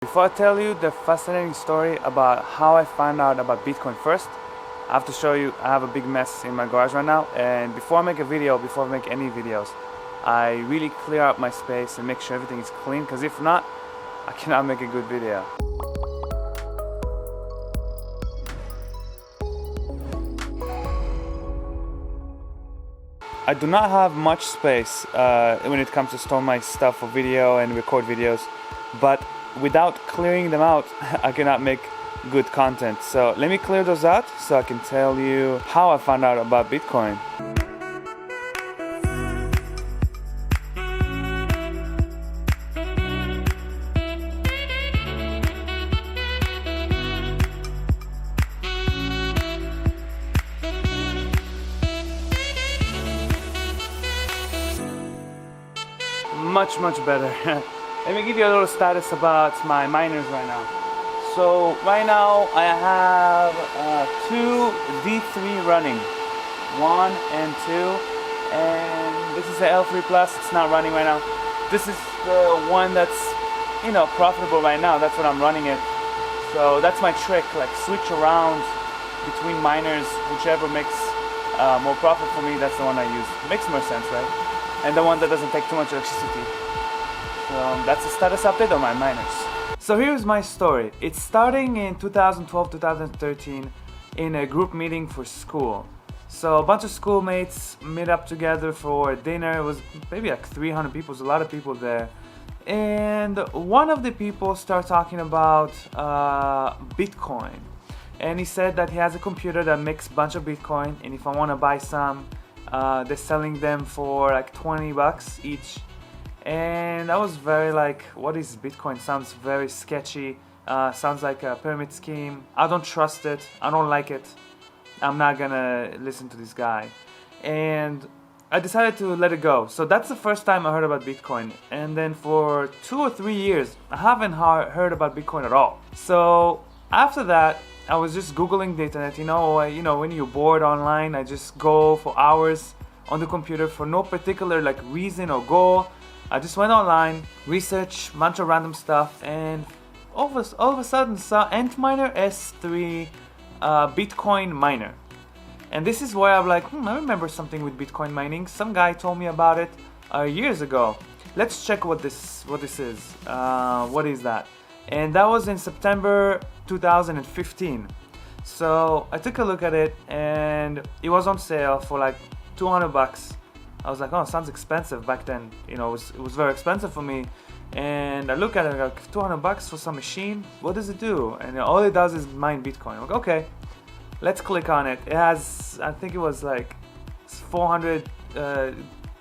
Before I tell you the fascinating story about how I found out about Bitcoin first, I have to show you I have a big mess in my garage right now, and before I make a video, before I make any videos, I really clear up my space and make sure everything is clean, because if not, I cannot make a good video. I do not have much space when it comes to store my stuff for video and record videos, but without clearing them out, I cannot make good content. So let me clear those out so I can tell you how I found out about Bitcoin. Much better. Let me give you a little status about my miners right now. So right now I have two D3 running, 1 and 2, and this is the L3 Plus. It's not running right now. This is the one that's profitable right now. That's what I'm running it. So that's my trick, like switch around between miners, whichever makes more profit for me. That's the one I use. Makes more sense, right? And the one that doesn't take too much electricity. So that's the status update on my miners. So here's my story. It's starting in 2012-2013 in a group meeting for school. So a bunch of schoolmates meet up together for dinner. It was maybe like 300 people, there's a lot of people there. And one of the people started talking about Bitcoin. And he said that he has a computer that makes a bunch of Bitcoin, and if I want to buy some, they're selling them for like 20 bucks each. And I was very like, what is Bitcoin? Sounds very sketchy. Sounds like a pyramid scheme. I don't trust it. I don't like it. I'm not gonna listen to this guy. And I decided to let it go. So that's the first time I heard about Bitcoin. And then for 2 or 3 years, I haven't heard about Bitcoin at all. So after that, I was just Googling the internet. When you're bored online, I just go for hours on the computer for no particular like reason or goal. I just went online, researched a bunch of random stuff, and all of a sudden saw Antminer S3 Bitcoin miner. And this is where I'm like, I remember something with Bitcoin mining. Some guy told me about it years ago. Let's check what this is. What is that? And that was in September 2015. So I took a look at it, and it was on sale for like 200 bucks. I was like, oh, sounds expensive back then. It was very expensive for me. And I look at it like 200 bucks for some machine. What does it do? And all it does is mine Bitcoin. I'm like, okay, let's click on it. It has, I think it was like 400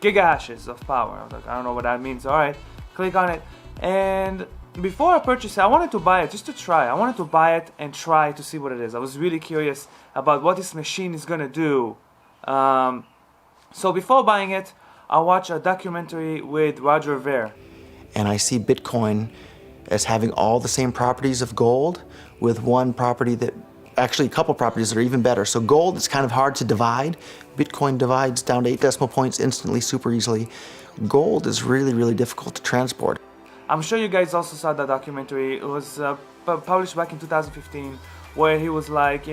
gigahashes of power. I was like, I don't know what that means. All right, click on it. And before I purchased it, I wanted to buy it just to try. I wanted to buy it and try to see what it is. I was really curious about what this machine is gonna do. So before buying it, I watched a documentary with Roger Ver. And I see Bitcoin as having all the same properties of gold, with one property that, actually a couple properties that are even better. So gold is kind of hard to divide. Bitcoin divides down to 8 decimal points instantly, super easily. Gold is really difficult to transport. I'm sure you guys also saw that documentary. It was published back in 2015, where he was like,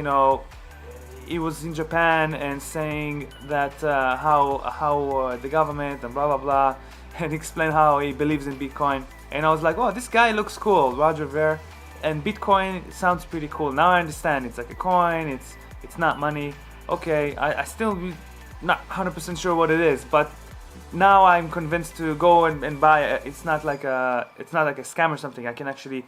he was in Japan and saying that how the government and blah blah blah, and explain how he believes in Bitcoin. And I was like, oh, this guy looks cool, Roger Ver, and Bitcoin sounds pretty cool. Now I understand it's like a coin. It's not money. Okay, I still not 100% sure what it is, but now I'm convinced to go and buy it. It's not like a scam or something. I can actually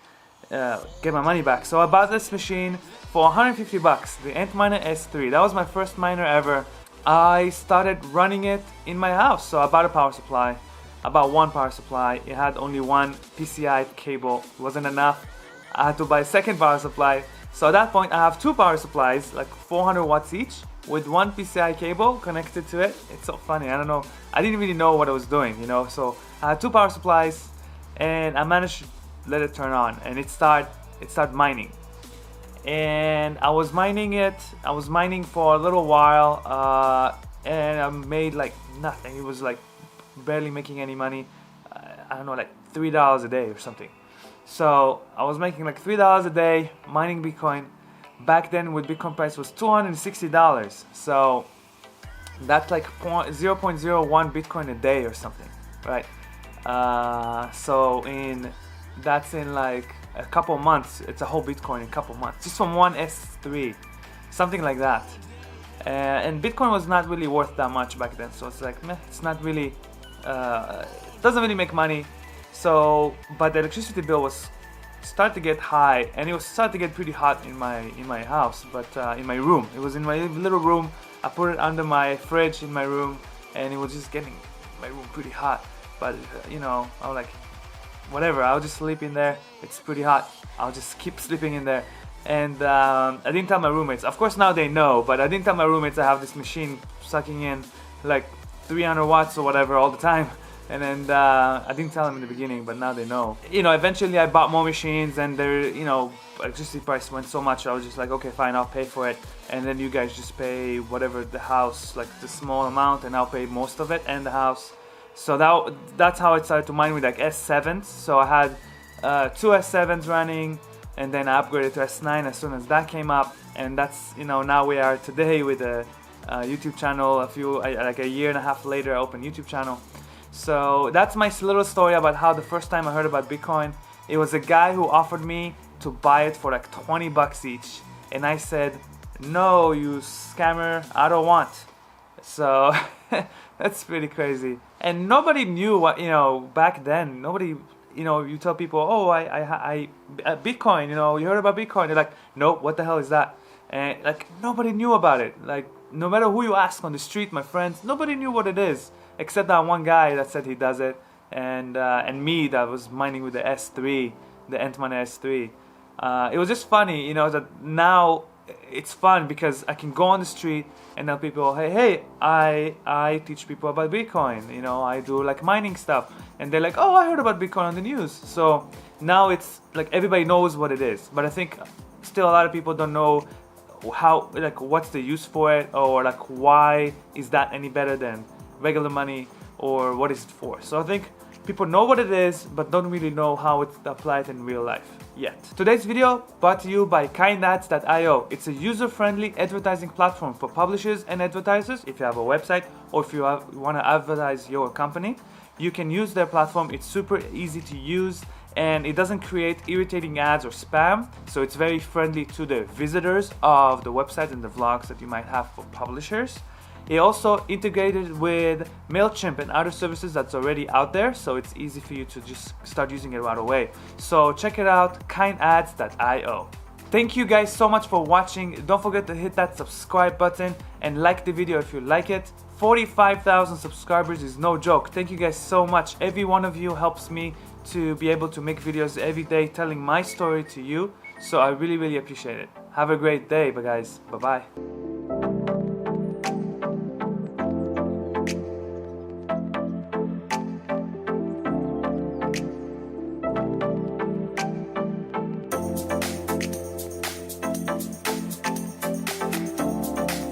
get my money back. So I bought this machine for 150 bucks, the Antminer S3. That was my first miner ever. I started running it in my house. So I bought a power supply. I bought one power supply. It had only one PCI cable. It wasn't enough. I had to buy a second power supply. So at that point, I have two power supplies, like 400 watts each, with one PCI cable connected to it. It's so funny. I don't know. I didn't really know what I was doing, So I had two power supplies, and I managed to let it turn on, and it started mining. And I was mining it. I was mining for a little while, and I made like nothing. It was like barely making any money. I don't know, like $3 a day or something. So I was making like $3 a day mining Bitcoin. Back then with Bitcoin price was $260. So that's like 0.01 Bitcoin a day or something, right? So that's in like a couple months. It's a whole Bitcoin in a couple months, just from one S3, something like that. And Bitcoin was not really worth that much back then, so it's like, meh, it's not really, it doesn't really make money. So, but the electricity bill was started to get high, and it was started to get pretty hot in my house, but in my room. It was in my little room. I put it under my fridge in my room, and it was just getting my room pretty hot. But you know, I was like, whatever, I'll just sleep in there. It's pretty hot. I'll just keep sleeping in there. And I didn't tell my roommates. Of course now they know, but I didn't tell my roommates I have this machine sucking in like 300 watts or whatever all the time. And then I didn't tell them in the beginning, but now they know. You know, eventually I bought more machines, and they're, you know, electricity price went so much, I was just like, okay, fine, I'll pay for it. And then you guys just pay whatever the house, like the small amount, and I'll pay most of it and the house. So that's how I started to mine with like S7s. So I had 2 S7s running, and then I upgraded to S9 as soon as that came up. And that's, you know, now we are today with a YouTube channel. Like a year and a half later, I opened a YouTube channel. So that's my little story about how the first time I heard about Bitcoin. It was a guy who offered me to buy it for like 20 bucks each, and I said, no, you scammer, I don't want. So that's pretty crazy. And nobody knew what, you know, back then. Nobody, you know, you tell people, oh, I Bitcoin, you know, you heard about Bitcoin. They're like, nope, what the hell is that? And like nobody knew about it. Like no matter who you ask on the street, my friends, nobody knew what it is. Except that one guy that said he does it, and me that was mining with the S3, the Antmoney S3. It was just funny, you know, that now it's fun because I can go on the street and tell people, hey, I teach people about Bitcoin, you know, I do like mining stuff, and they're like, oh, I heard about Bitcoin on the news. So now it's like everybody knows what it is, but I think still a lot of people don't know how, like, what's the use for it, or like why is that any better than regular money, or what is it for. So I think people know what it is, but don't really know how it's applied in real life yet. Today's video brought to you by kindads.io. It's a user-friendly advertising platform for publishers and advertisers. If you have a website, or if you want to advertise your company, you can use their platform. It's super easy to use, and it doesn't create irritating ads or spam, so it's very friendly to the visitors of the website and the vlogs that you might have for publishers. It also integrated with MailChimp and other services that's already out there, so it's easy for you to just start using it right away. So check it out, kindads.io. Thank you guys so much for watching. Don't forget to hit that subscribe button and like the video if you like it. 45,000 subscribers is no joke. Thank you guys so much. Every one of you helps me to be able to make videos every day telling my story to you. So I really, really appreciate it. Have a great day, guys. Bye-bye.